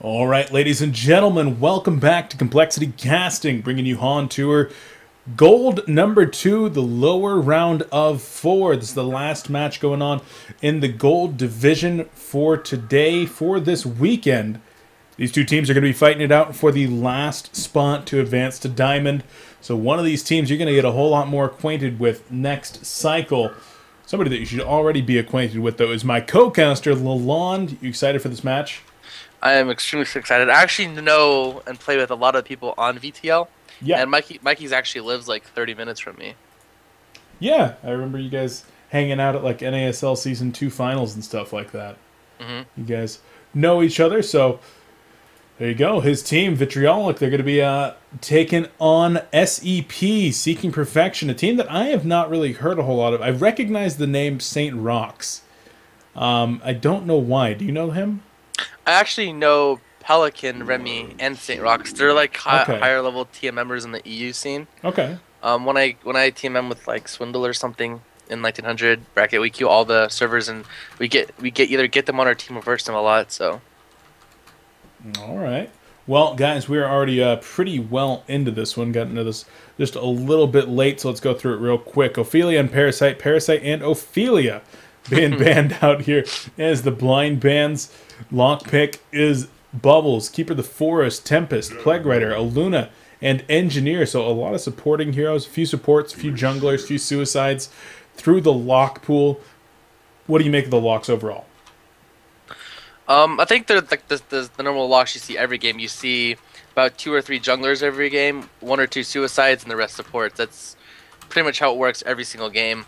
All right, ladies and gentlemen, welcome back to Complexity Casting, bringing you HoN Tour Gold number 2, the lower round of 4. This is the last match going on in the Gold division for today, for this weekend. These two teams are going to be fighting it out for the last spot to advance to Diamond. So one of these teams you're going to get a whole lot more acquainted with next cycle. Somebody that you should already be acquainted with, though, is my co-caster, Lalond. You excited for this match? I am extremely excited. I actually know and play with a lot of people on vtL. Yeah. And Mikey's actually lives like 30 minutes from me. Yeah, I remember you guys hanging out at like NASL Season 2 finals and stuff like that. Mm-hmm. You guys know each other, so there you go. His team, Vitriolic, they're going to be taking on SeP, Seeking Perfection, a team that I have not really heard a whole lot of. I recognize the name St. Rox. I don't know why. Do you know him? I actually know Pelican, Remy, and St. Rox. They're like Okay. higher level TM members in the EU scene. Okay. When I TMM with like Swindle or something in 1900 bracket, we queue all the servers and we either get them on our team or verse them a lot. So. All right. Well, guys, we're already pretty well into this one. Got into this just a little bit late, so let's go through it real quick. Ophelia and Parasite. Parasite and Ophelia being banned out here as the blind bans. Lockpick is Bubbles, Keeper of the Forest, Tempest, Plague Rider, Aluna, and Engineer. So a lot of supporting heroes, a few supports, a few junglers, a few suicides through the lock pool. What do you make of the locks overall? I think they're like the normal locks you see every game. You see about 2 or 3 junglers every game, 1 or 2 suicides, and the rest supports. That's pretty much how it works every single game.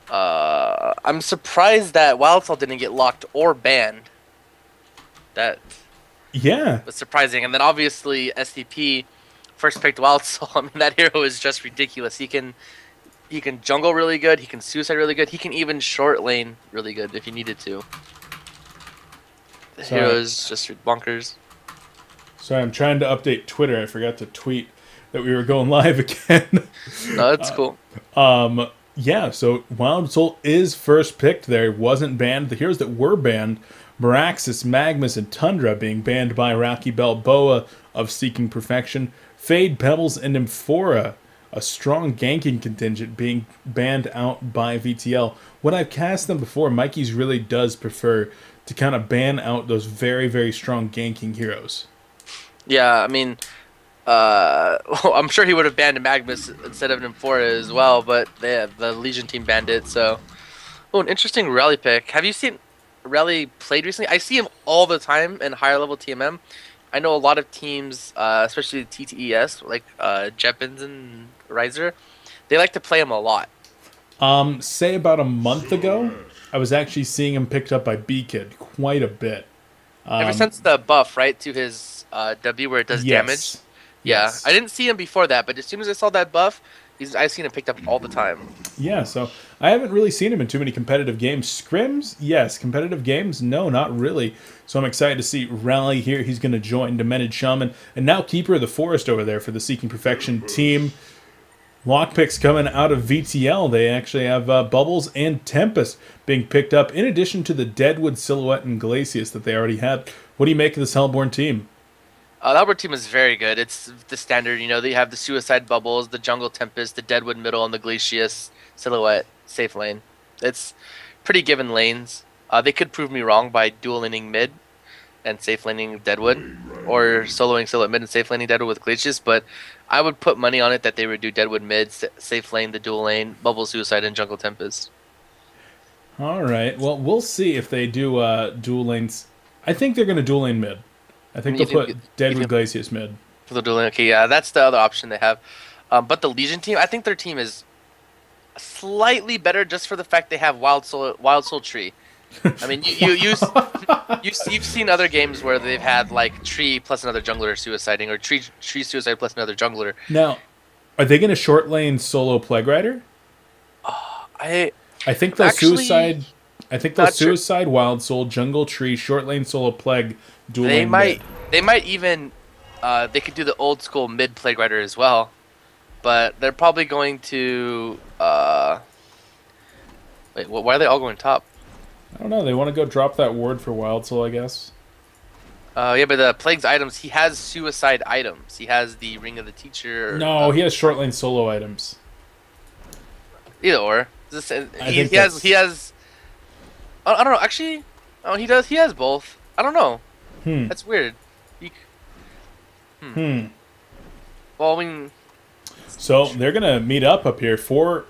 I'm surprised that WildSalt didn't get locked or banned. That was surprising. And then obviously SeP first picked WildSalt. I mean, that hero is just ridiculous. He can jungle really good. He can suicide really good. He can even short lane really good if he needed to. The hero is just bonkers. Sorry, I'm trying to update Twitter. I forgot to tweet that we were going live again. No, that's cool. Yeah, so WildSalt is first picked there. Wasn't banned. The heroes that were banned, Meraxis, Magmus, and Tundra being banned by Rocky Balboa of Seeking Perfection. Fade, Pebbles, and Amphora, a strong ganking contingent, being banned out by vtL. When I've cast them before, Mikey's really does prefer to kind of ban out those very, very strong ganking heroes. Yeah, I mean, I'm sure he would have banned Magmus instead of Amphora as well, but the Legion team banned it, so... Oh, an interesting rally pick. Have you seen Rally played recently? I see him all the time in higher level TMM. I know a lot of teams, especially TTES, like Jeppins and Riser, they like to play him a lot. Say about a month ago, I was actually seeing him picked up by B-Kid quite a bit. Ever since the buff, right, to his W where it does damage. Yeah, Yes. I didn't see him before that, but as soon as I saw that buff, I've seen him picked up all the time. Yeah, so I haven't really seen him in too many competitive games. Scrims, yes. Competitive games, no, not really. So I'm excited to see Rally here. He's going to join Demented Shaman. And now Keeper of the Forest over there for the Seeking Perfection team. Lockpicks coming out of vtL. They actually have Bubbles and Tempest being picked up, in addition to the Deadwood, Silhouette, and Glacius that they already had. What do you make of this Hellborn team? The Albert team is very good. It's the standard, you know, they have the Suicide Bubbles, the Jungle Tempest, the Deadwood Middle, and the Glacius Silhouette safe lane. It's pretty given lanes. They could prove me wrong by dual laning mid and safe laning Deadwood, or soloing Silhouette mid and safe laning Deadwood with Glacius, but I would put money on it that they would do Deadwood mid, safe lane, the dual lane, Bubble Suicide, and Jungle Tempest. All right. Well, we'll see if they do dual lanes. I think they're going to dual lane mid. I think they'll put Deadwood Glacius mid. For the dual lane, okay, yeah, that's the other option they have. But the Legion team, I think their team is slightly better just for the fact they have Wild Soul Tree. I mean, you've seen other games where they've had like Tree plus another jungler suiciding, or Tree suicide plus another jungler. Now, are they going to short lane solo Plague Rider? I think they'll actually, suicide. I think they'll suicide Wild Soul, Jungle Tree, short lane solo Plague, dual lane mid. They might even they could do the old school mid Plague Rider as well, but they're probably going to wait. Why are they all going top? I don't know. They want to go drop that ward for Wild Soul, I guess. Yeah, but the Plague's items, he has suicide items. He has the Ring of the Teacher. No, he has short lane solo items. Either or. I think He has. I don't know. Actually, oh, he does. He has both. I don't know. That's weird. Well, I mean. So they're gonna meet up here. 4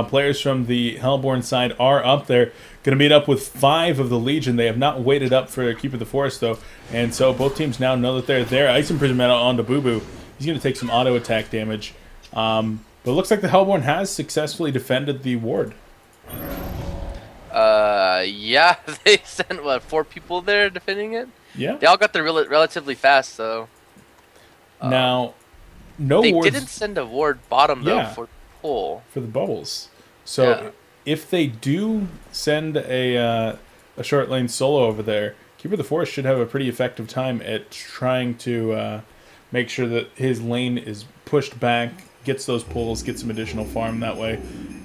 players from the Hellborn side are up there. Going to meet up with 5 of the Legion. They have not waited up for Keep of the Forest, though. And so both teams now know that they're there. Ice Imprisonment onto Boo Boo. He's going to take some auto attack damage. But it looks like the Hellborn has successfully defended the ward. Yeah, they sent, what, 4 people there defending it? Yeah. They all got there relatively fast, though. Now, no they wards... didn't send a ward bottom, though, for pull. For the bubbles. So, if they do send a short lane solo over there, Keeper of the Forest should have a pretty effective time at trying to make sure that his lane is pushed back, gets those pulls, gets some additional farm that way.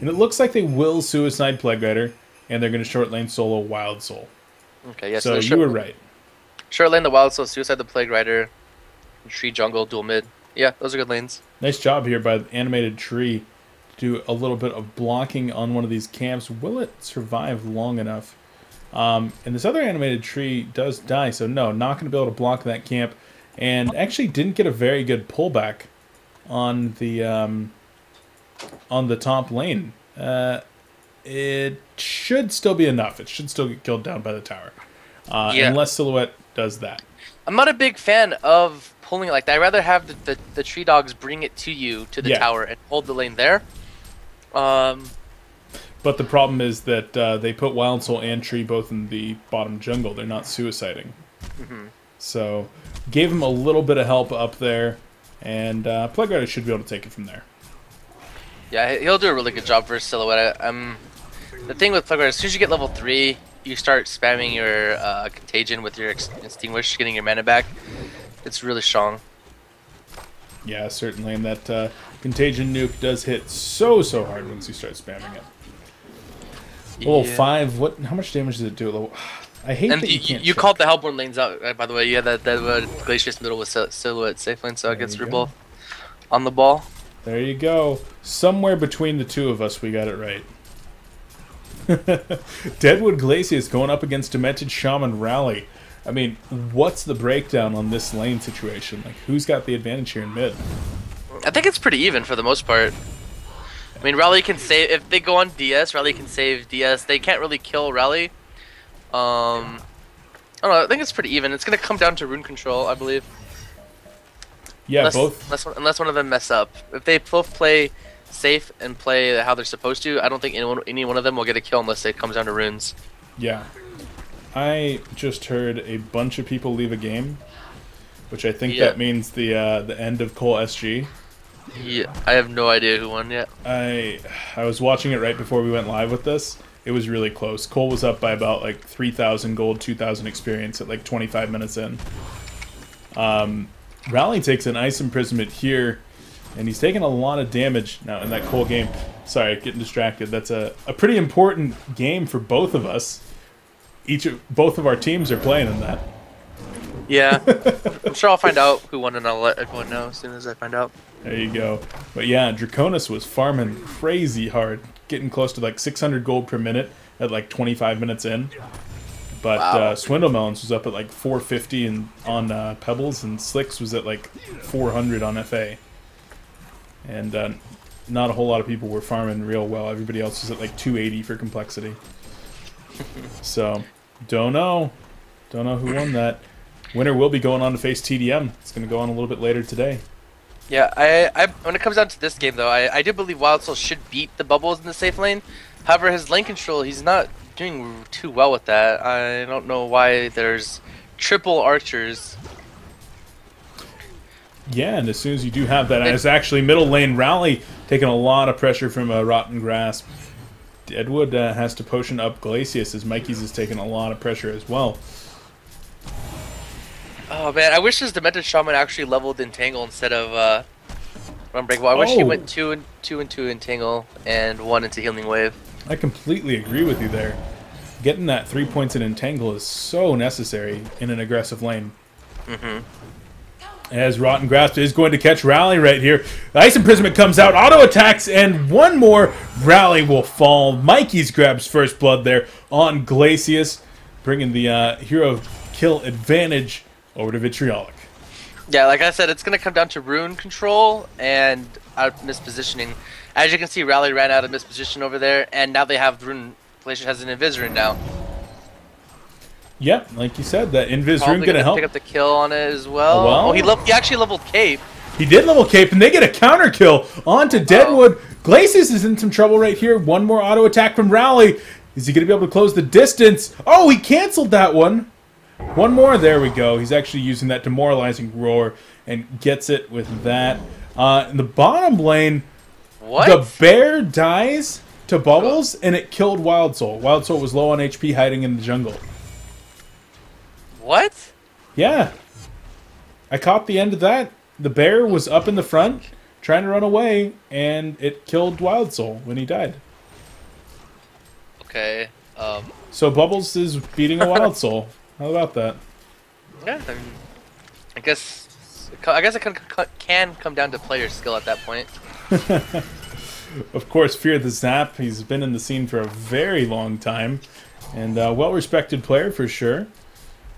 And it looks like they will Suicide Plague Rider, and they're going to short lane solo Wild Soul. Okay, yeah, so you were right. Short lane the Wild Soul, Suicide the Plague Rider, Tree Jungle, dual mid. Yeah, those are good lanes. Nice job here by the animated tree to do a little bit of blocking on one of these camps. Will it survive long enough? And this other animated tree does die, so no, not going to be able to block that camp. And actually didn't get a very good pullback on the top lane. It should still be enough. It should still get killed down by the tower. Unless Silhouette does that. I'm not a big fan of pulling it like that. I'd rather have the tree dogs bring it to you, to the tower, and hold the lane there. But the problem is that they put Wild Soul and Tree both in the bottom jungle. They're not suiciding. So, gave him a little bit of help up there, and Plague Rider should be able to take it from there. Yeah, he'll do a really good job for Silhouette. The thing with Plague Rider, as soon as you get level 3, you start spamming your Contagion with your Extinguish, getting your mana back. It's really strong. Yeah, certainly, and that Contagion nuke does hit so hard once you start spamming it. Level 5, what? How much damage does it do? I hate that you can't. You called the Hellborn lanes out, right, by the way. Yeah, that Glacius middle with Silhouette safe lane, so it gets both on the ball. There you go. Somewhere between the two of us, we got it right. Deadwood Glacius going up against Demented Shaman Rally. I mean, what's the breakdown on this lane situation? Like, who's got the advantage here in mid? I think it's pretty even for the most part. I mean, Rally can save, if they go on DS, Rally can save DS. They can't really kill Rally. I don't know, I think it's pretty even. It's going to come down to rune control, I believe. Yeah, unless one of them mess up. If they both play safe and play how they're supposed to, I don't think any one of them will get a kill unless it comes down to runes. Yeah. I just heard a bunch of people leave a game, which I think that means the end of coLSG. Yeah, I have no idea who won yet. I was watching it right before we went live with this. It was really close. Cole was up by about like 3,000 gold, 2,000 experience at like 25 minutes in. Rally takes an Ice Imprisonment here, and he's taking a lot of damage now in that Cole game. Sorry, getting distracted. That's a pretty important game for both of us. Both of our teams are playing in that. Yeah, I'm sure I'll find out who won, and I'll let everyone know as soon as I find out. There you go. But yeah, Draconis was farming crazy hard, getting close to like 600 gold per minute at like 25 minutes in. But Swindlemelons was up at like 450 on Pebbles, and Slicks was at like 400 on FA. And not a whole lot of people were farming real well. Everybody else was at like 280 for complexity. So, don't know who won that. Winner will be going on to face TDM. It's going to go on a little bit later today. Yeah, I when it comes down to this game, though, I do believe Wild Soul should beat the Bubbles in the safe lane. However, his lane control, he's not doing too well with that. I don't know why there's triple archers. Yeah, and as soon as you do have that, it's actually middle lane Rally taking a lot of pressure from a Rotten Grasp. Deadwood has to potion up Glacius as Mikey's is taking a lot of pressure as well. Oh man, I wish his Demented Shaman actually leveled Entangle instead of Unbreakable. I wish he went 2 into Entangle and 1 into Healing Wave. I completely agree with you there. Getting that 3 points in Entangle is so necessary in an aggressive lane. Mm-hmm. As Rotten Grasp is going to catch Rally right here. The Ice Imprisonment comes out, auto attacks, and one more. Rally will fall. Mikey's grabs first blood there on Glacius, bringing the hero kill advantage over to Vitriolic. Yeah, like I said, it's going to come down to rune control and out mispositioning. As you can see, Rally ran out of misposition over there, and now they have rune. Glacius has an Invis rune now. Yep, like you said, that Invis rune gonna help. Pick up the kill on it as well. Oh, well. He actually leveled Cape. He did level Cape, and they get a counter kill onto Deadwood. Glacius is in some trouble right here. One more auto attack from Rally. Is he gonna be able to close the distance? Oh, he canceled that one. One more. There we go. He's actually using that demoralizing roar and gets it with that. In the bottom lane, the bear dies to Bubbles, and it killed Wild Soul. Wild Soul was low on HP, hiding in the jungle. What? Yeah. I caught the end of that. The bear was up in the front, trying to run away, and it killed Wild Soul when he died. Okay. So Bubbles is beating a Wild Soul. How about that? Yeah, I guess it can come down to player skill at that point. Of course, Fear the Zap. He's been in the scene for a very long time, and a well-respected player for sure.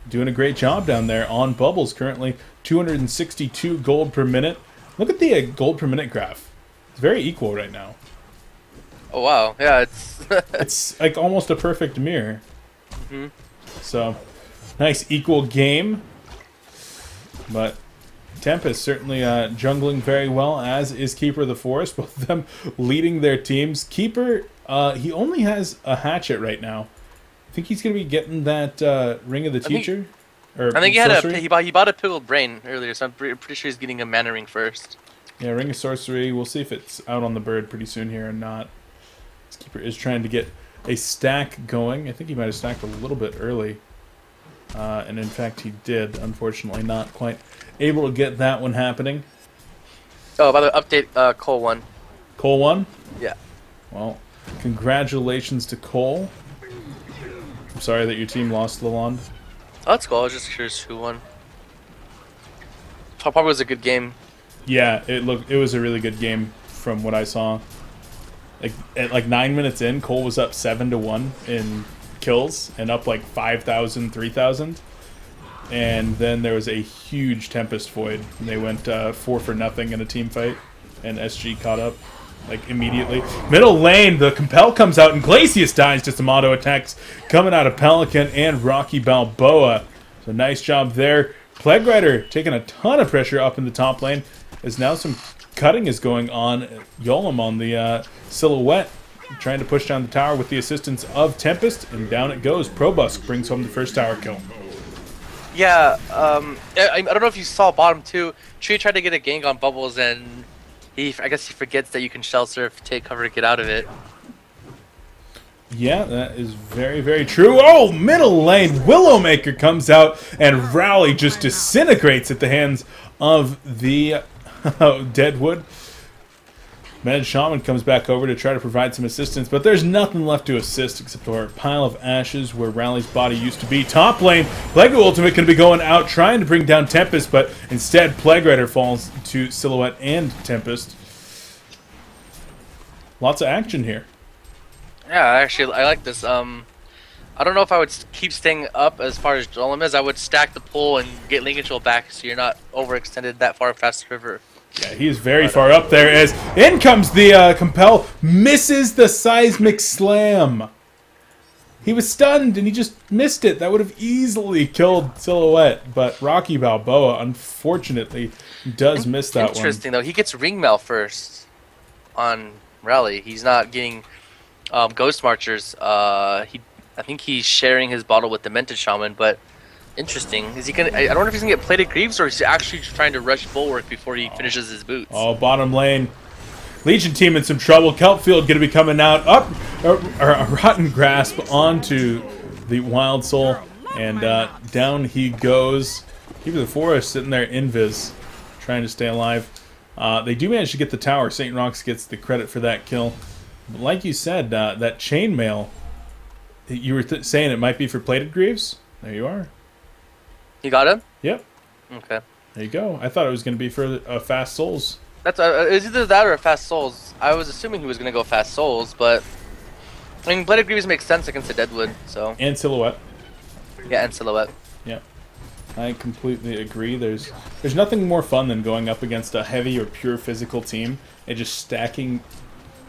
Doing a great job down there on Bubbles. Currently 262 gold per minute. Look at the gold per minute graph. It's very equal right now. Oh wow, yeah, it's it's like almost a perfect mirror. Mm-hmm. So nice equal game. But Tempest certainly jungling very well, as is Keeper of the Forest. Both of them leading their teams. Keeper, he only has a hatchet right now. I think he's going to be getting that Ring of the Teacher. I think he bought a Pickled Brain earlier, so I'm pretty sure he's getting a Mana Ring first. Yeah, Ring of Sorcery. We'll see if it's out on the bird pretty soon here or not. This Keeper is trying to get a stack going. I think he might have stacked a little bit early. And in fact, he did. Unfortunately, not quite able to get that one happening. Oh, by the way, update, Cole won. Cole won? Yeah. Well, congratulations to Cole. I'm sorry that your team lost, Lalond. Oh, that's cool. I was just curious who won. Probably was a good game. Yeah, it was a really good game from what I saw. At 9 minutes in, Cole was up 7-1 in kills and up like 5,000, 3,000. And then there was a huge Tempest Void. And they went 4-0 in a team fight, and SG caught up like immediately. Middle lane, the Compel comes out, and Glacius dies to some auto attacks coming out of Pelican and Rocky Balboa. So nice job there. Plague Rider taking a ton of pressure up in the top lane, as now some cutting is going on. Yolem on the Silhouette, trying to push down the tower with the assistance of Tempest, and down it goes. Probusk brings home the first tower kill. Yeah, I don't know if you saw bottom two. Tree tried to get a gank on Bubbles, and I guess he forgets that you can shell surf, take cover to get out of it. Yeah, that is very, very true. Oh, middle lane, Willowmaker comes out, and Rally just disintegrates at the hands of the Deadwood. Mad Shaman comes back over to try to provide some assistance, but there's nothing left to assist except for a pile of ashes where Rally's body used to be. Top lane, Lego Ultimate going to be going out trying to bring down Tempest, but instead Plague Rider falls to Silhouette and Tempest. Lots of action here. Yeah, actually, I like this. I don't know if I would keep staying up as far as Golem is. I would stack the pull and get link control back so you're not overextended that far past the river. Yeah, he is very far up there as in comes the Compel, misses the Seismic Slam. He was stunned and he just missed it. That would have easily killed Silhouette, but Rocky Balboa, unfortunately, does miss that one. Interesting, though. He gets Ring Mail first on Rally. He's not getting Ghost Marchers. I think he's sharing his bottle with Demented Shaman, but interesting. Is he gonna? I don't know if he's gonna get Plated Greaves or is he actually trying to rush Bulwark before he finishes his boots. Oh, bottom lane. Legion team in some trouble. Kelpfield going to be coming out. Up, a Rotten Grasp onto the Wild Soul, and down he goes. Keeper of the Forest sitting there, Invis, trying to stay alive. They do manage to get the tower. St. Rox gets the credit for that kill. But like you said, that chainmail, you were saying it might be for Plated Greaves? There you are. You got him? Yep. Okay. There you go. I thought it was going to be for Fast Souls. That's it's either that or a Fast Souls. I was assuming he was gonna go Fast Souls, but I mean, Blade of Grievous makes sense against the Deadwood. So And Silhouette. yeah, and Silhouette. Yeah. I completely agree. There's nothing more fun than going up against a heavy or pure physical team and just stacking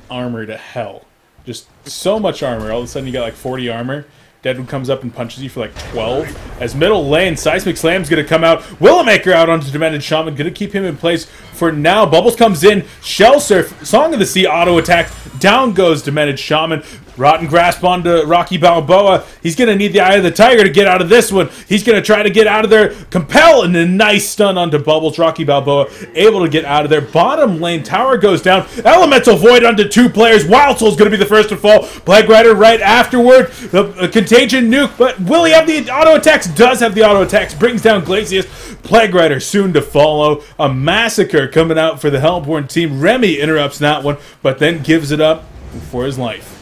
armor to hell. Just so much armor. All of a sudden you got like 40 armor. Deadwood comes up and punches you for like 12. As middle lane, Seismic Slam's going to come out. Willowmaker out onto Demented Shaman. Going to keep him in place for now. Bubbles comes in. Shell Surf. Song of the Sea auto attack. Down goes Demented Shaman. Rotten Grasp onto Rocky Balboa. He's going to need the Eye of the Tiger to get out of this one. He's going to try to get out of there. Compel and a nice stun onto Bubbles. Rocky Balboa able to get out of there. Bottom lane tower goes down. Elemental Void onto 2 players. Wild Soul's going to be the first to fall. Plague Rider right afterward. The Contagion nuke, but will he have the auto attacks? Does have the auto attacks. Brings down Glacius. Plague Rider soon to follow. A massacre coming out for the Hellborn team. Remy interrupts that one, but then gives it up for his life.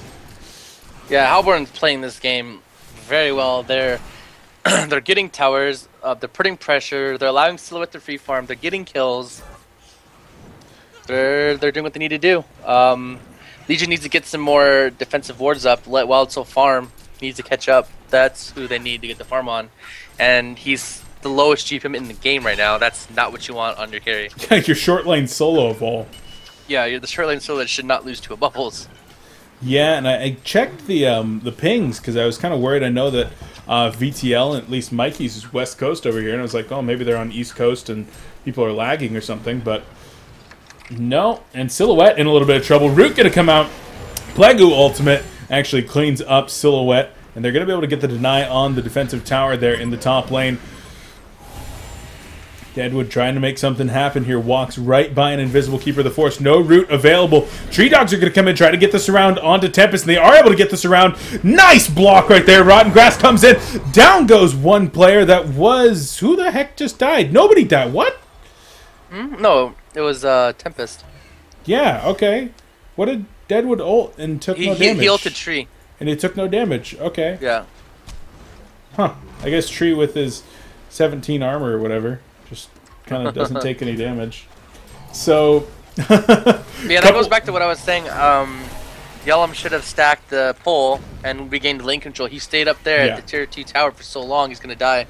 Yeah, Hellborn's playing this game very well. They're they're getting towers. They're putting pressure. They're allowing Silhouette to free farm. They're getting kills. They're doing what they need to do. Legion needs to get some more defensive wards up. Let Wild Soul farm. He needs to catch up. That's who they need to get the farm on. And he's the lowest GPM in the game right now. That's not what you want on your carry. Your short lane solo of all. Yeah, you're the short lane solo that should not lose to a Bubbles. Yeah, and I checked the pings because I was kind of worried. I know that vtL, at least Mikey's, is West Coast over here, and I was like, oh, maybe they're on East Coast and people are lagging or something, but no. And Silhouette in a little bit of trouble. Root going to come out. Plague ultimate actually cleans up Silhouette, and they're going to be able to get the deny on the defensive tower there in the top lane. Deadwood trying to make something happen here. Walks right by an invisible Keeper of the Forest. No root available. Tree Dogs are going to come in, try to get this around onto Tempest, and they are able to get this around. Nice block right there. Rotten Grass comes in. Down goes one player. That was... Who the heck just died? Nobody died. What? No, it was Tempest. Yeah, okay. What did Deadwood ult and took no damage? He ulted Tree. And he took no damage. Okay. Yeah. Huh. I guess Tree with his 17 armor or whatever just kind of doesn't take any damage. So... yeah, that goes back to what I was saying. Yellum should have stacked the pole and regained lane control. He stayed up there at the tier 2 tower for so long, he's going to die.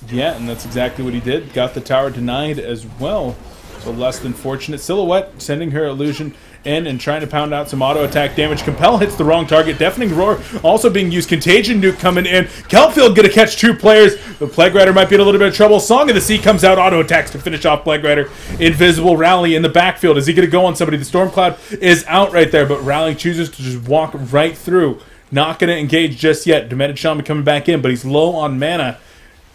Yeah, and that's exactly what he did. Got the tower denied as well. So less than fortunate. Silhouette sending her illusion in and trying to pound out some auto attack damage. Compel hits the wrong target. Deafening Roar also being used. Contagion nuke coming in. Kelfield gonna catch 2 players. The Plague Rider might be in a little bit of trouble. Song of the Sea comes out. Auto attacks to finish off Plague Rider. Invisible Rally in the backfield. Is he gonna go on somebody? The Stormcloud is out right there, but Rally chooses to just walk right through. Not gonna engage just yet. Demented Shaman coming back in, but he's low on mana.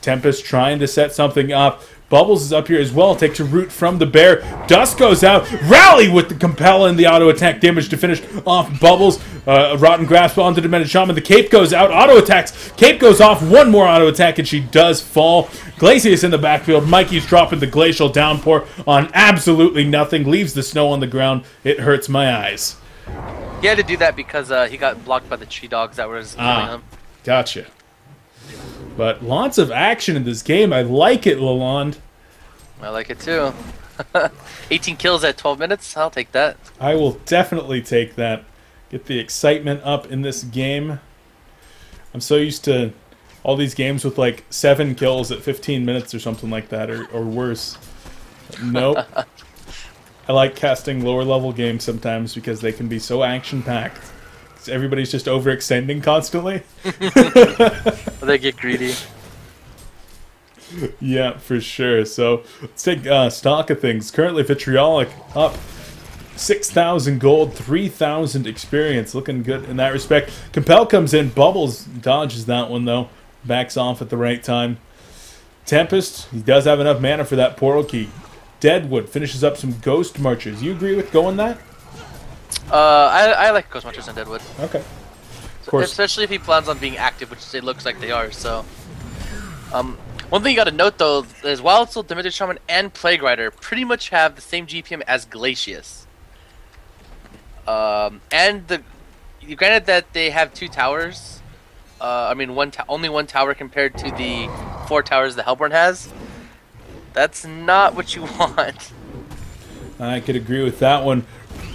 Tempest trying to set something up. Bubbles is up here as well. Takes a root from the bear. Dust goes out. Rally with the Compel and the auto attack damage to finish off Bubbles. Rotten Grasp onto Demented Shaman. The cape goes out. Auto attacks. Cape goes off. One more auto attack and she does fall. Glacius in the backfield. Mikey's dropping the glacial downpour on absolutely nothing. Leaves the snow on the ground. It hurts my eyes. He had to do that because he got blocked by the Tree Dogs that was killing him. Gotcha. But lots of action in this game. I like it, Lalond. I like it too. 18 kills at 12 minutes. I'll take that. I will definitely take that. Get the excitement up in this game. I'm so used to all these games with like 7 kills at 15 minutes or something like that, or worse. Nope. I like casting lower level games sometimes because they can be so action-packed. Everybody's just overextending constantly. They get greedy. Yeah, for sure. So let's take stock of things. Currently, Vitriolic up 6,000 gold, 3,000 experience. Looking good in that respect. Compel comes in. Bubbles dodges that one, though. Backs off at the right time. Tempest, he does have enough mana for that portal key. Deadwood finishes up some Ghost Marchers. You agree with going that? I like Ghost Marchers and Deadwood. Okay. Of course. Especially if he plans on being active, which it looks like they are, so... one thing you gotta note, though, is Wild Soul, Demented Shaman, and Plague Rider pretty much have the same GPM as Glacius. And granted that they have 2 towers, I mean, only one tower compared to the 4 towers the Hellborn has. That's not what you want. I could agree with that one.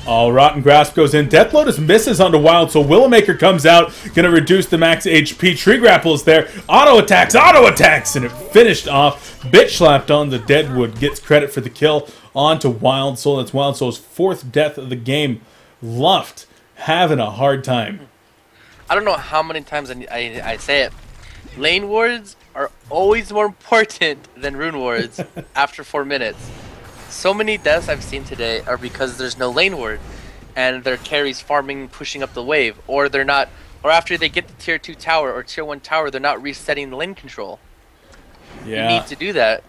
Oh, Rotten Grasp goes in. Death Lotus misses onto Wild Soul. Willowmaker comes out, gonna reduce the max HP. Tree Grapple is there. Auto attacks, and it finished off. Bitch slapped on the Deadwood. Gets credit for the kill onto Wild Soul. That's Wild Soul's 4th death of the game. Luft having a hard time. I don't know how many times I say it. Lane wards are always more important than rune wards after 4 minutes. So many deaths I've seen today are because there's no lane ward, and their carries farming, pushing up the wave, or they're not, or after they get the tier 2 tower or tier 1 tower, they're not resetting the lane control. Yeah. You need to do that.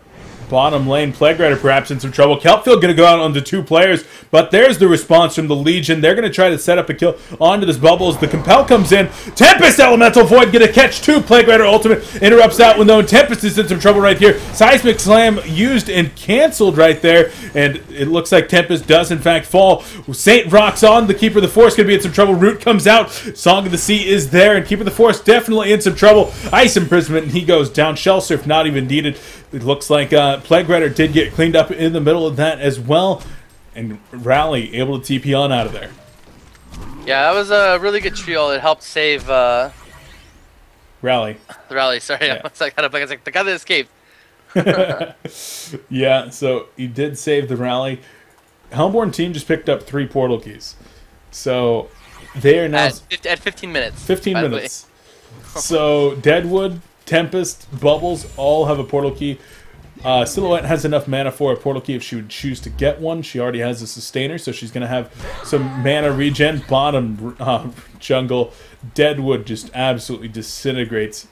Bottom lane, Plague Rider perhaps in some trouble. Kelpfield going to go out onto 2 players, but there's the response from the Legion. They're going to try to set up a kill onto this Bubbles. The Compel comes in. Tempest Elemental Void going to catch 2. Plague Rider ultimate interrupts that one though, and Tempest is in some trouble right here. Seismic Slam used and canceled right there, and it looks like Tempest does in fact fall. Saint rocks on. The Keeper of the Forest going to be in some trouble. Root comes out. Song of the Sea is there, and Keeper of the Forest definitely in some trouble. Ice Imprisonment, and he goes down. Shell Surf not even needed. It looks like Plague Rider did get cleaned up in the middle of that as well. And Rally able to TP on out of there. Yeah, that was a really good trio. It helped save Rally. the rally. Sorry, Yeah. I was like, the guy that escaped. Yeah, so he did save the rally. Hellborn team just picked up 3 portal keys. So they are now... At 15 minutes. 15 minutes. So Deadwood, Tempest, Bubbles all have a portal key. Silhouette has enough mana for a portal key if she would choose to get one. She already has a sustainer, so she's going to have some mana regen. Bottom jungle, Deadwood just absolutely disintegrates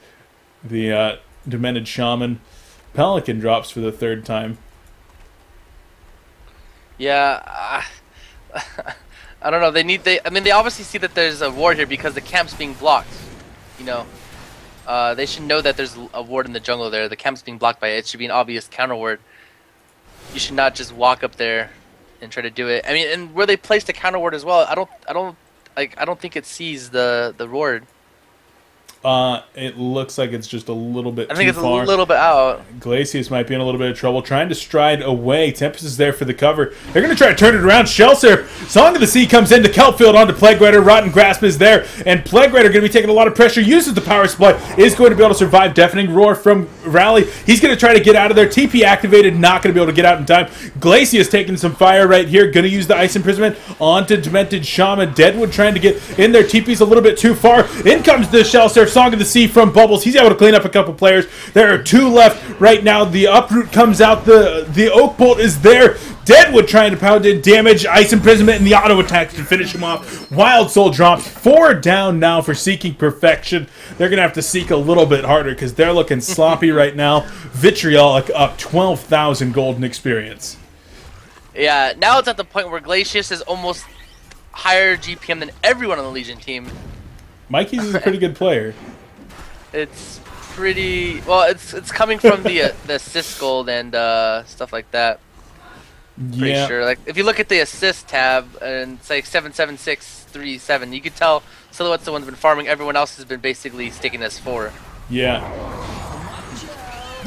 the Demented Shaman. Pelican drops for the 3rd time. Yeah, I don't know. I mean, they obviously see that there's a ward here because the camp's being blocked. You know. They should know that there's a ward in the jungle there. The camp's being blocked by it. It should be an obvious counter ward. You should not just walk up there and try to do it. I mean, and where they placed a counter ward as well, I don't think it sees the ward. It looks like it's just a little bit too far. I think it's a little bit out. Glacius might be in a little bit of trouble, trying to stride away. Tempest is there for the cover. They're going to try to turn it around. Shell Surf, Song of the Sea comes into Kelpfield onto Plague Rider. Rotten Grasp is there, and Plague Rider going to be taking a lot of pressure. Uses the power supply, is going to be able to survive. Deafening Roar from Rally. He's going to try to get out of there. TP activated, not going to be able to get out in time. Glacius taking some fire right here. Going to use the Ice Imprisonment onto Demented Shaman. Deadwood trying to get in there. TP's a little bit too far. In comes the Shell Surf, Song of the Sea from Bubbles. He's able to clean up a couple players. There are 2 left right now. The Uproot comes out. The Oak Bolt is there. Deadwood trying to pound in damage. Ice Imprisonment and the auto attack to finish him off. Wild Soul drops 4 down now for Seeking Perfection. They're going to have to seek a little bit harder because they're looking sloppy right now. Vitriolic up 12,000 golden experience. Yeah, now it's at the point where Glacius is almost higher GPM than everyone on the Legion team. Mikey's is a pretty good player. It's pretty well. It's coming from the assist gold and stuff like that. Pretty sure. Like if you look at the assist tab and it's like 77637, you could tell Silhouette's the one that's been farming. Everyone else has been basically sticking S4. Yeah.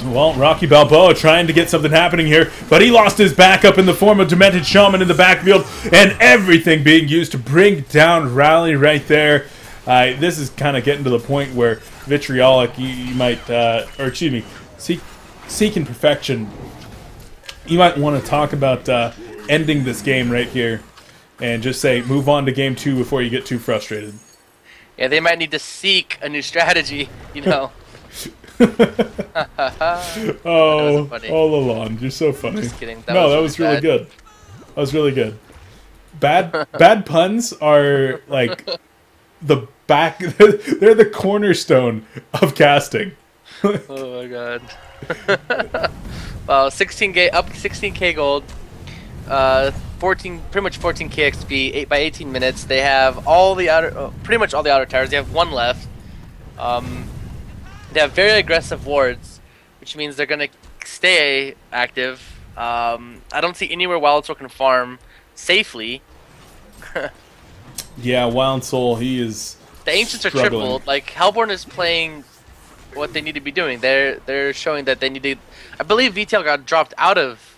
Well, Rocky Balboa trying to get something happening here, but he lost his backup in the form of Demented Shaman in the backfield, and everything being used to bring down Rally right there. This is kind of getting to the point where Vitriolic, you might, or excuse me, Seeking Perfection, you might want to talk about ending this game right here and just say, move on to game 2 before you get too frustrated. Yeah, they might need to seek a new strategy, you know. Oh, Lalond, you're so funny. Just kidding. That was really good. That was really good. Bad puns are like the back. They're the cornerstone of casting. Oh my god. Well, 16k up, 16k gold. 14, pretty much 14k XP. By 18 minutes, they have all the outer, pretty much all the outer towers. They have 1 left. They have very aggressive wards, which means they're gonna stay active. I don't see anywhere Wild Soul can farm safely. Yeah, Wild Soul, he is The Ancients are struggling. tripled. Like Hellborn is playing what they need to be doing. They're showing that they need to. I believe vtL got dropped out of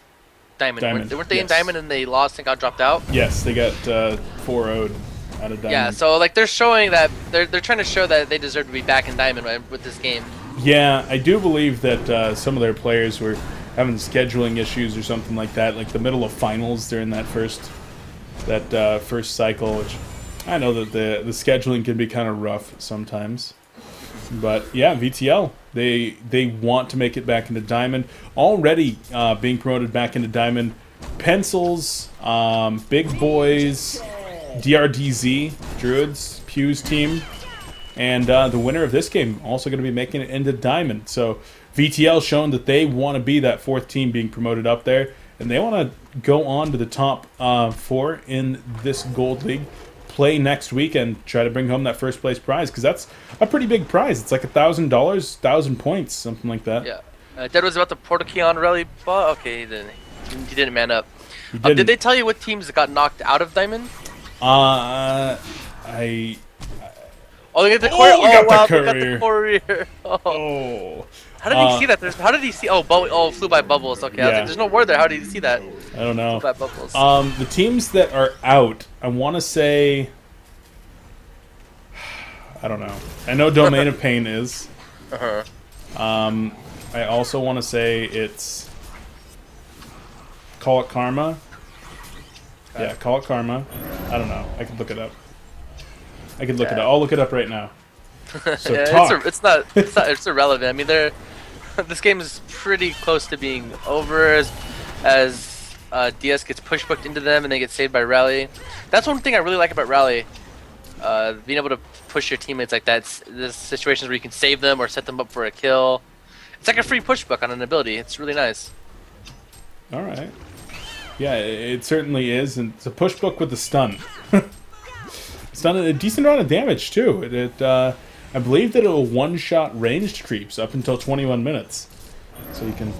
Diamond. Weren't they in Diamond and they lost and got dropped out? Yes, they got 4-0'd out of Diamond. Yeah, so like they're showing that they're trying to show that they deserve to be back in Diamond with this game. Yeah, I do believe that some of their players were having scheduling issues or something like that, like the middle of finals during that first cycle, which I know that the scheduling can be kind of rough sometimes. But yeah, vtL, they want to make it back into Diamond. Already being promoted back into Diamond. Pencils, Big Boys, DRDZ, Druids, Pew's team, and the winner of this game also going to be making it into Diamond. So vtL shown that they want to be that 4th team being promoted up there, and they want to go on to the top 4 in this Gold League. Play next weekend, try to bring home that first place prize, because that's a pretty big prize. It's like $1,000, 1,000 points, something like that. Yeah. Dead was about to Portakey rally, but okay, he didn't man up. Did they tell you what teams got knocked out of Diamond? Oh, they got the courier. We got They got the courier. Oh. How did he see that? How did he see? Flew by bubbles. Okay, I was like, there's no word there. How did he see that? I don't know. Flew by bubbles. The teams that are out, I want to say, I don't know. I know Domain of Pain is. I also want to say it's Call It Karma. Yeah, Call It Karma. I don't know. I could look it up. It up. I'll look it up right now. So yeah, it's irrelevant. I mean, this game is pretty close to being over as DS gets push-booked into them and they get saved by Rally. That's one thing I really like about Rally. Being able to push your teammates like that. There's situations where you can save them or set them up for a kill. It's like a free pushbook on an ability. It's really nice. All right. Yeah, it certainly is, and it's a pushbook with a stun. It's done a decent amount of damage too. I believe that it will one-shot ranged creeps up until 21 minutes. So you can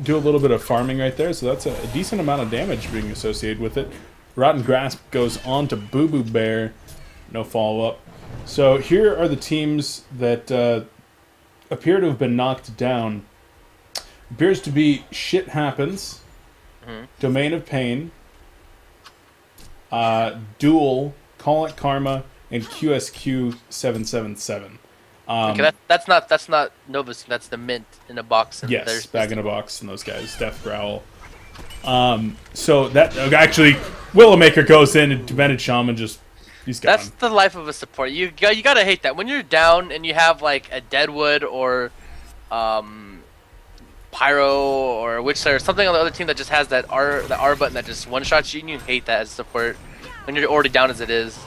do a little bit of farming right there. So that's a decent amount of damage being associated with it. Rotten Grasp goes on to Boo Boo Bear. No follow-up. So here are the teams that appear to have been knocked down. Appears to be Shit Happens, Domain of Pain, Duel, Call It Karma, and QSQ 777. Okay, that's not Novus. That's the mint in a box. And yes, bag in a box, and those guys, Death Growl. So that actually, Willowmaker goes in, and Demented Shaman he's gone. That's the life of a support. You gotta hate that when you're down and you have like a Deadwood or Pyro or Witchslayer or something on the other team that just has that R button that just one shots you, and you hate that as support when you're already down as it is.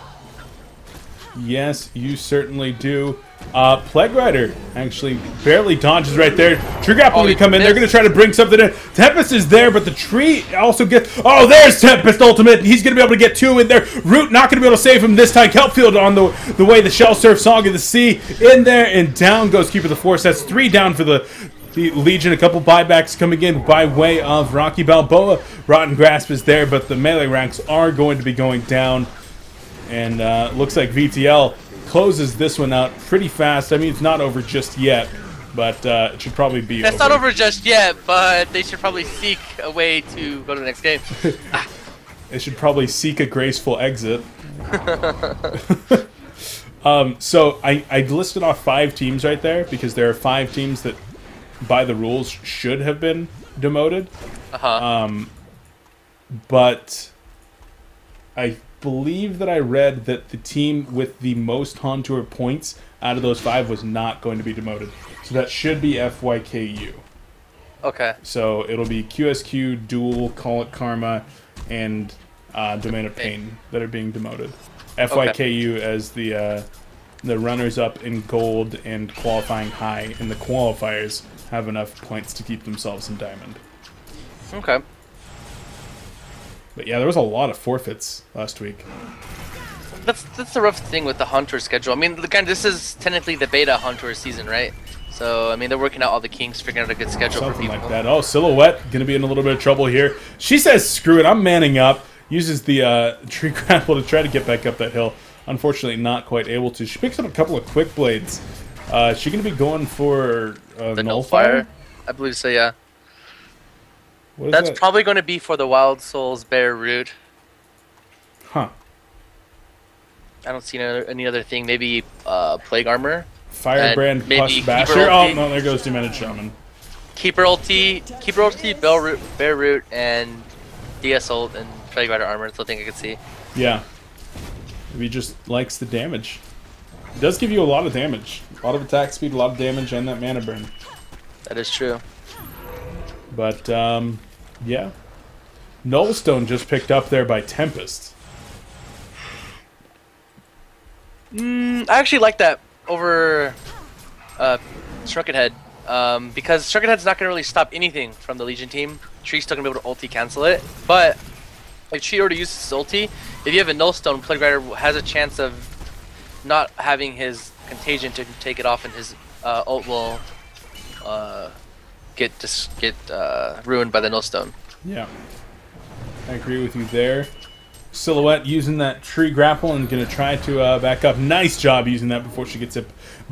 Yes, you certainly do. Plague Rider actually barely dodges right there. Tree Grapple going to come in. They're going to try to bring something in. Tempest is there, but the tree also gets... Oh, there's Tempest Ultimate. He's going to be able to get 2 in there. Root not going to be able to save him this time. Kelpfield on the way. The Shell Surf Song of the Sea in there, and down goes Keeper of the Force. That's 3 down for the Legion. A couple buybacks coming in by way of Rocky Balboa. Rotten Grasp is there, but the melee ranks are going to be going down. And looks like vtL closes this one out pretty fast. I mean, it's not over just yet, but it should probably be over. It's not over just yet, but they should probably seek a way to go to the next game. They should probably seek a graceful exit. So I listed off 5 teams right there because there are 5 teams that, by the rules, should have been demoted. But I believe that I read that the team with the most HoN Tour points out of those 5 was not going to be demoted. So that should be FYKU. Okay. So it'll be QSQ, Duel, Call It Karma, and Domain of Pain that are being demoted. FYKU as the runners-up in gold and qualifying high, and the qualifiers have enough points to keep themselves in Diamond. Okay. But yeah, there was a lot of forfeits last week. That's the rough thing with the HoN Tour schedule. I mean, this is technically the beta HoN Tour season, right? So, I mean, they're working out all the kinks, figuring out a good schedule for people. Something like that. Oh, Silhouette, going to be in a little bit of trouble here. She says, screw it, I'm manning up. Uses the tree grapple to try to get back up that hill. unfortunately not quite able to. She picks up a couple of quick blades. Is she going to be going for The Nullfire? I believe so, yeah. That's probably going to be for the Wild Souls Bear Root. Huh. I don't see any other thing. Maybe Plague Armor. Firebrand plus maybe Basher. Oh, no, there goes Demented Shaman. Keeper ulti, Bear Root, and DS ult, and Plague Rider Armor. That's the thing I could see. Yeah. Maybe he just likes the damage. It does give you a lot of damage. A lot of attack speed, a lot of damage, and that mana burn. That is true. But, yeah. Nullstone just picked up there by Tempest. I actually like that over Shrunken Head. Because Shrunken Head's not going to really stop anything from the Legion team. Tree's still going to be able to ulti cancel it. But if Tree already uses his ulti, if you have a Nullstone, Plague Rider has a chance of not having his Contagion to take it off, and his ult will get ruined by the Nullstone. Yeah. I agree with you there. Silhouette using that tree grapple and going to try to back up. Nice job using that before she gets hit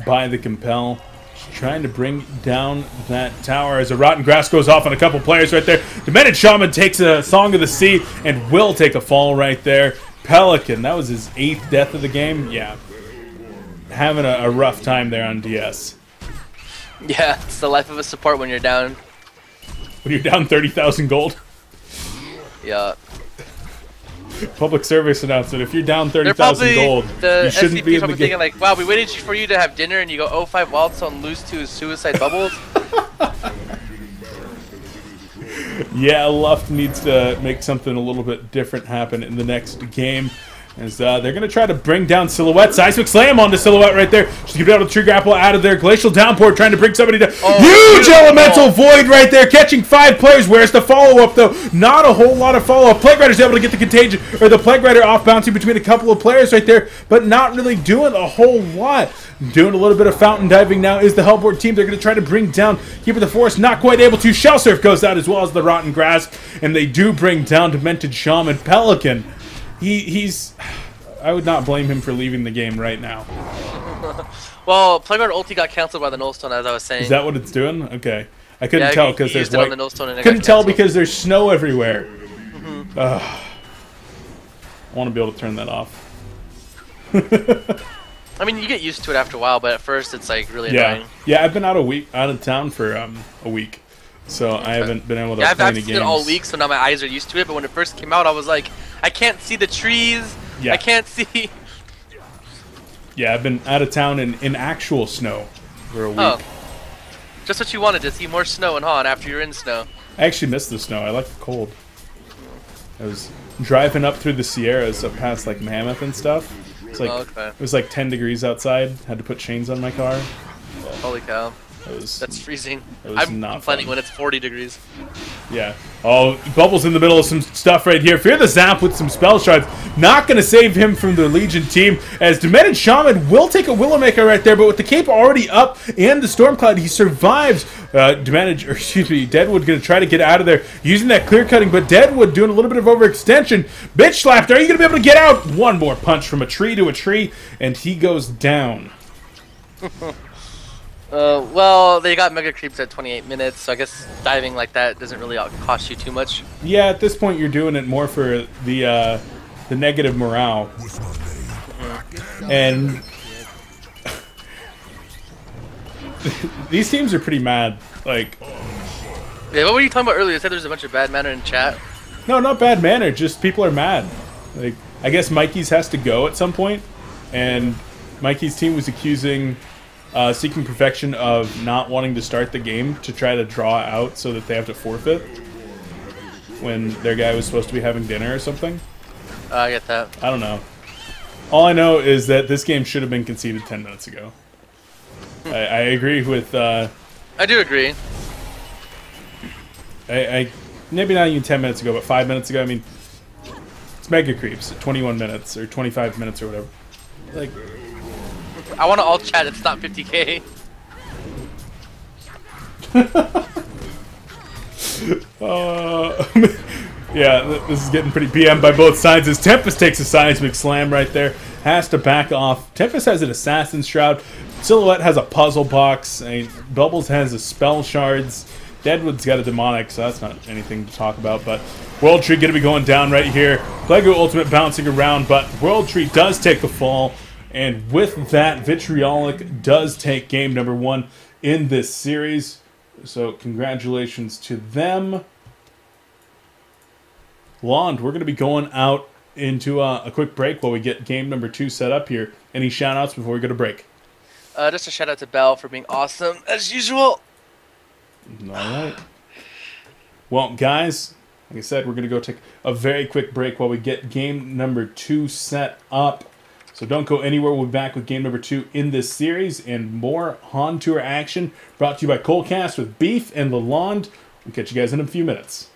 by the Compel. She's trying to bring down that tower as a Rotten Grass goes off on a couple players right there. Demented Shaman takes a Song of the Sea and will take a fall right there. Pelican, that was his 8th death of the game. Yeah. Having a rough time there on DS. Yeah, it's the life of a support when you're down. When you're down 30,000 gold. Yeah. Public service announcement. If you're down 30,000 gold, you shouldn't be in the game. Thinking like, wow, we waited for you to have dinner and you go 0-5 Wildstone, lose to suicide bubbles. Yeah, Luft needs to make something a little bit different happen in the next game. As they're going to try to bring down Silhouette. Seismic Slam onto Silhouette right there. She's going to be able to tree grapple out of there. Glacial Downpour trying to bring somebody down. Huge Elemental Void right there. Catching 5 players. Where's the follow-up, though? Not a whole lot of follow-up. Plague Rider's able to get the Contagion, or the Plague Rider off bouncing between a couple of players right there, but not really doing a whole lot. Doing a little bit of fountain diving now is the Hellboard team. They're going to try to bring down Keeper of the Forest. Not quite able to. Shell Surf goes out as well as the Rotten Grass, and they do bring down Demented Shaman. Pelican, he's... I would not blame him for leaving the game right now. Well, Plague Rider ulti got canceled by the Nullstone, as I was saying. Is that what it's doing? Okay. I couldn't tell because there's white. On the Nullstone and couldn't tell because there's snow everywhere. Mm-hmm. I want to be able to turn that off. I mean, you get used to it after a while, but at first it's like really annoying. Yeah, I've been out of town for a week, so I haven't been able to play any games. I've seen it all week, so now my eyes are used to it. But when it first came out, I was like, I can't see the trees. Yeah. I can't see. Yeah, I've been out of town in actual snow for a week. Oh. Just what you wanted, to see more snow in HoN after you're in snow. I actually missed the snow. I like the cold. I was driving up through the Sierras up past like Mammoth and stuff. It's like It was like 10 degrees outside. Had to put chains on my car. Holy cow. That's freezing. I'm not complaining when it's 40 degrees. Yeah. Oh, Bubble's in the middle of some stuff right here. Fear the Zap with some spell shards. Not going to save him from the Legion team, as Demented Shaman will take a Willowmaker right there, but with the cape already up and the Stormcloud, he survives. Deadwood going to try to get out of there using that clear cutting, but Deadwood doing a little bit of overextension. Bitch slapped. Are you going to be able to get out? One more punch from a tree to a tree, and he goes down. Well, they got Mega Creeps at 28 minutes, so I guess diving like that doesn't really cost you too much. Yeah, at this point you're doing it more for the negative morale. And these teams are pretty mad. Like, yeah, what were you talking about earlier? You said there's a bunch of bad manner in chat. No, not bad manner. Just people are mad. Like, I guess Mikey's has to go at some point, and Mikey's team was accusing Seeking Perfection of not wanting to start the game to try to draw out so that they have to forfeit when their guy was supposed to be having dinner or something. I get that. I don't know. All I know is that this game should have been conceded 10 minutes ago. I agree with... I do agree. I maybe not even 10 minutes ago, but 5 minutes ago. I mean, it's Mega Creeps at 21 minutes or 25 minutes or whatever. Like... I want to all chat, it's not 50k. Yeah, this is getting pretty BM by both sides as Tempest takes a Seismic Slam right there. has to back off. Tempest has an Assassin's Shroud. Silhouette has a Puzzle Box. Bubbles has a Spell Shards. Deadwood's got a Demonic, so that's not anything to talk about. But World Tree going to be going down right here. Lego Ultimate bouncing around, but World Tree does take the fall. And with that, Vitriolic does take game number 1 in this series. So congratulations to them. Lalond, we're going to be going out into a quick break while we get game number 2 set up here. Any shout-outs before we go to break? Just a shout out to Belle for being awesome, as usual. All right. Well, guys, like I said, we're going to go take a very quick break while we get game number 2 set up. So don't go anywhere. We'll be back with game number 2 in this series and more HoN Tour action brought to you by coLcast with Beef and Lalond. We'll catch you guys in a few minutes.